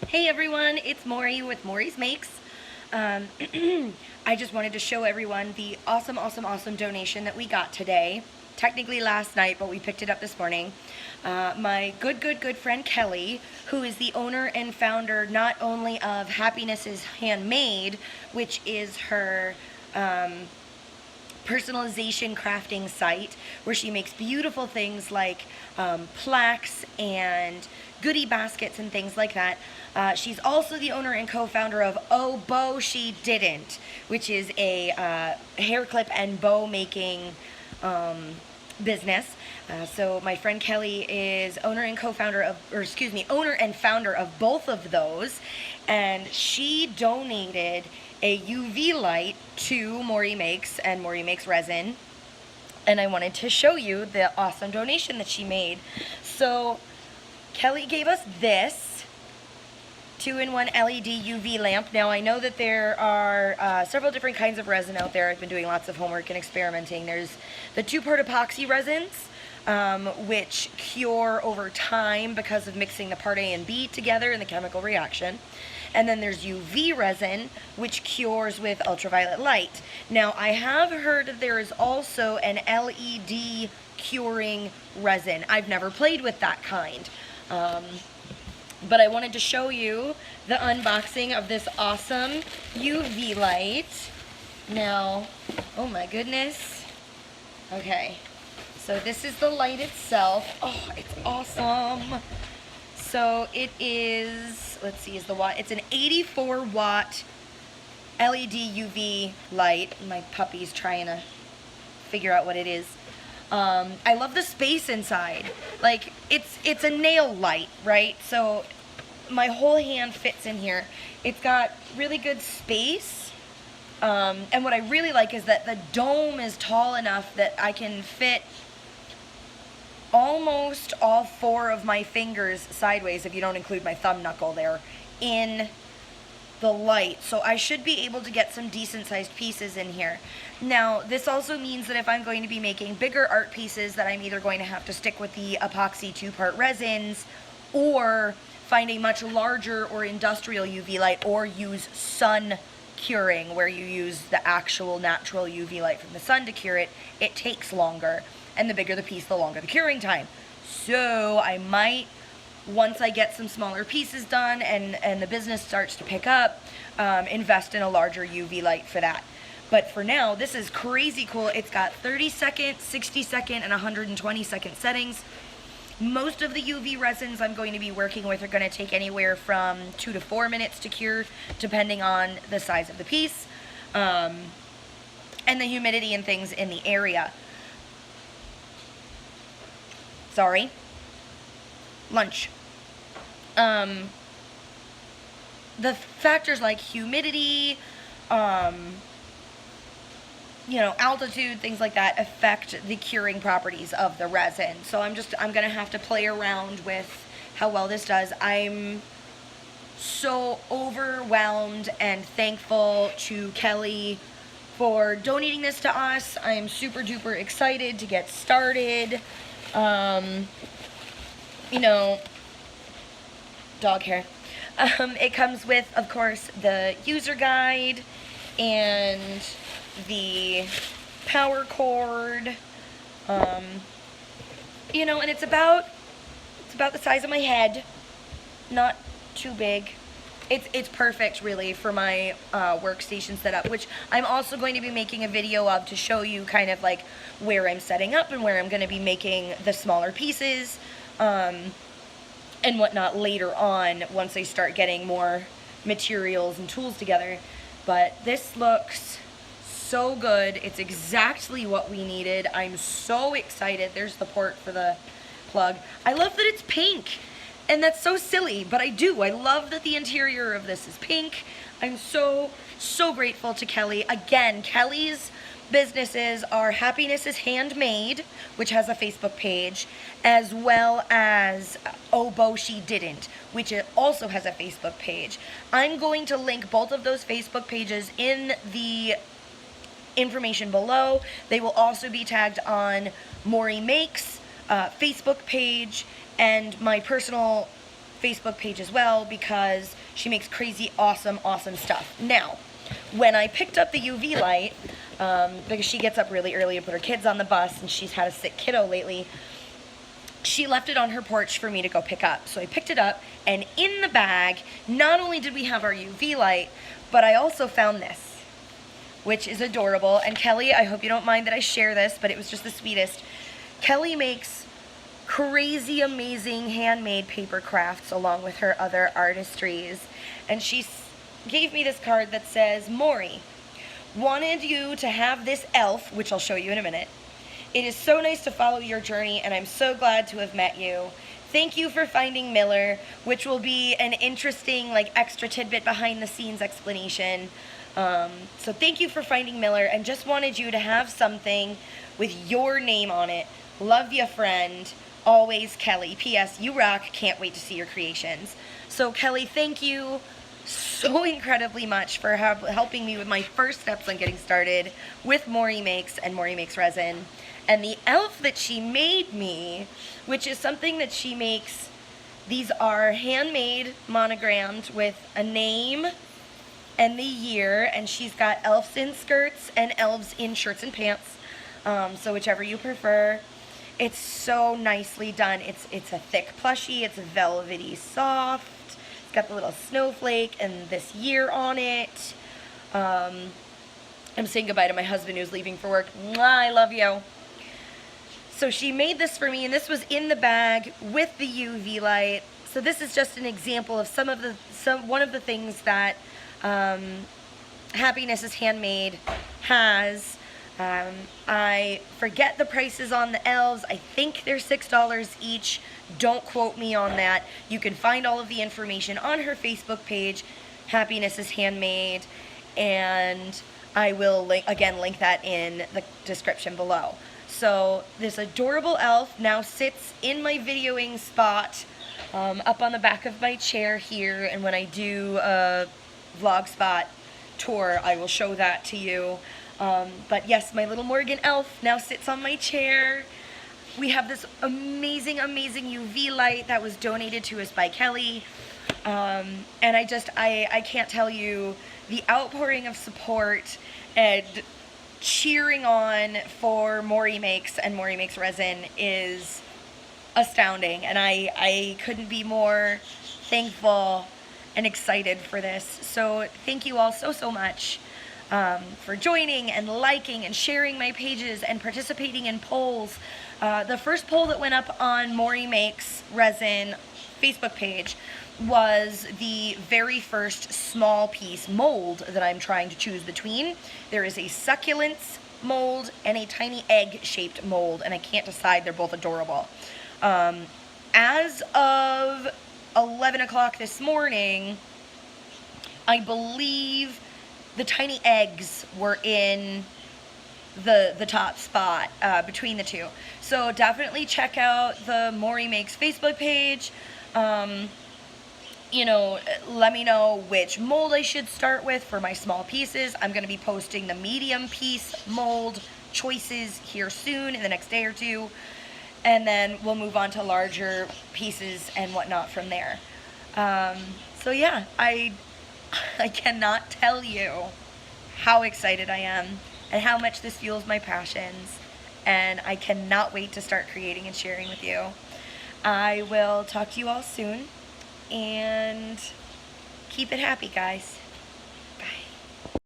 Hey everyone, it's Maury with Maury's Makes. Um, I just wanted to show everyone the awesome donation that we got today. Technically last night, but we picked it up this morning. My good friend Kelly, who is the owner and founder not only of Happiness is Handmade, which is her personalization crafting site where she makes beautiful things like plaques and goodie baskets and things like that. She's also the owner and co-founder of Oh Bow She Didn't, which is a hair clip and bow making business. So my friend Kelly is owner and co-founder of, or excuse me, owner and founder of both of those, and she donated a UV light to Maury Makes and Maury Makes Resin, and I wanted to show you the awesome donation that she made. So Kelly gave us this 2-in-1 LED UV lamp. Now I know that there are several different kinds of resin out there. I've been doing lots of homework and experimenting. There's the 2-part epoxy resins, which cure over time because of mixing the part A and B together in the chemical reaction. And then there's UV resin, which cures with ultraviolet light. Now, I have heard that there is also an LED curing resin. I've never played with that kind. But I wanted to show you the unboxing of this awesome UV light. Now, oh my goodness. Okay, so this is the light itself. Oh, it's awesome. So it is, let's see, is the watt, it's an 84 watt LED UV light. My puppy's trying to figure out what it is. I love the space inside. Like, it's a nail light, right? So my whole hand fits in here. It's got really good space. And what I really like is that the dome is tall enough that I can fit almost all 4 of my fingers sideways, if you don't include my thumb knuckle there, in the light. So I should be able to get some decent sized pieces in here. Now, this also means that if I'm going to be making bigger art pieces, that I'm either going to have to stick with the epoxy 2-part resins, or find a much larger or industrial UV light, or use sun curing, where you use the actual natural UV light from the sun to cure it. It takes longer, and the bigger the piece, the longer the curing time. So I might, once I get some smaller pieces done and the business starts to pick up, invest in a larger UV light for that. But for now, this is crazy cool. It's got 30-second, 60-second, and 120-second settings. Most of the UV resins I'm going to be working with are going to take anywhere from 2 to 4 minutes to cure, depending on the size of the piece, and the humidity and things in the area. Sorry. Lunch. The factors like humidity, altitude, things like that affect the curing properties of the resin. So I'm going to have to play around with how well this does. I'm so overwhelmed and thankful to Kelly for donating this to us. I am super duper excited to get started. Dog hair. It comes with, of course, the user guide and the power cord, and it's about the size of my head, not too big. It's perfect, really, for my workstation setup, which I'm also going to be making a video of to show you kind of like where I'm setting up and where I'm going to be making the smaller pieces and whatnot later on, once I start getting more materials and tools together. But this looks so good. It's exactly what we needed. I'm so excited. There's the port for the plug. I love that it's pink. And that's so silly, but I do. I love that the interior of this is pink. I'm so grateful to Kelly. Again, Kelly's businesses are Happiness is Handmade, which has a Facebook page, as well as Oh Bow She Didn't, which also has a Facebook page. I'm going to link both of those Facebook pages in the information below. They will also be tagged on Maury Makes Facebook page and my personal Facebook page as well, because she makes crazy, awesome stuff. Now, when I picked up the UV light, because she gets up really early to put her kids on the bus, and she's had a sick kiddo lately, she left it on her porch for me to go pick up. So I picked it up, and in the bag, not only did we have our UV light, but I also found this, which is adorable. And Kelly, I hope you don't mind that I share this, but it was just the sweetest. Kelly makes crazy, amazing handmade paper crafts along with her other artistries. And she gave me this card that says, Maury, wanted you to have this elf, which I'll show you in a minute. It is so nice to follow your journey, and I'm so glad to have met you. Thank you for finding Miller, which will be an interesting, like, extra tidbit behind the scenes explanation. So thank you for finding Miller, and just wanted you to have something with your name on it. Love ya, friend. Always, Kelly. P.S. You rock. Can't wait to see your creations. So, Kelly, thank you so incredibly much for helping me with my first steps on getting started with Maury Makes and Maury Makes Resin. And the elf that she made me, which is something that she makes, these are handmade, monogrammed with a name and the year, and she's got elves in skirts and elves in shirts and pants, so whichever you prefer. It's so nicely done. It's a thick plushie, it's velvety soft, it's got the little snowflake and this year on it. I'm saying goodbye to my husband who's leaving for work. Mwah, I love you. So she made this for me, and this was in the bag with the UV light. So this is just an example of one of the things that Happiness is Handmade has. I forget the prices on the elves. I think they're $6 each. Don't quote me on that. You can find all of the information on her Facebook page, Happiness is Handmade, and I will link that in the description below. So this adorable elf now sits in my videoing spot up on the back of my chair here, and when I do a vlog spot tour, I will show that to you. But yes, my little Morgan elf now sits on my chair. We have this amazing UV light that was donated to us by Kelly. And I can't tell you the outpouring of support and cheering on for Maury Makes and Maury Makes Resin is astounding, and I couldn't be more thankful and excited for this. So thank you all so much for joining and liking and sharing my pages and participating in polls. The first poll that went up on Maury Makes Resin Facebook page was the very first small piece mold that I'm trying to choose between. There is a succulents mold and a tiny egg-shaped mold, and I can't decide. They're both adorable. As of 11 o'clock this morning, I believe the tiny eggs were in the top spot between the two. So definitely check out the Maury Makes Facebook page. You know, let me know which mold I should start with for my small pieces. I'm going to be posting the medium piece mold choices here soon in the next day or two. And then we'll move on to larger pieces and whatnot from there. So yeah, I cannot tell you how excited I am and how much this fuels my passions. And I cannot wait to start creating and sharing with you. I will talk to you all soon. And keep it happy, guys.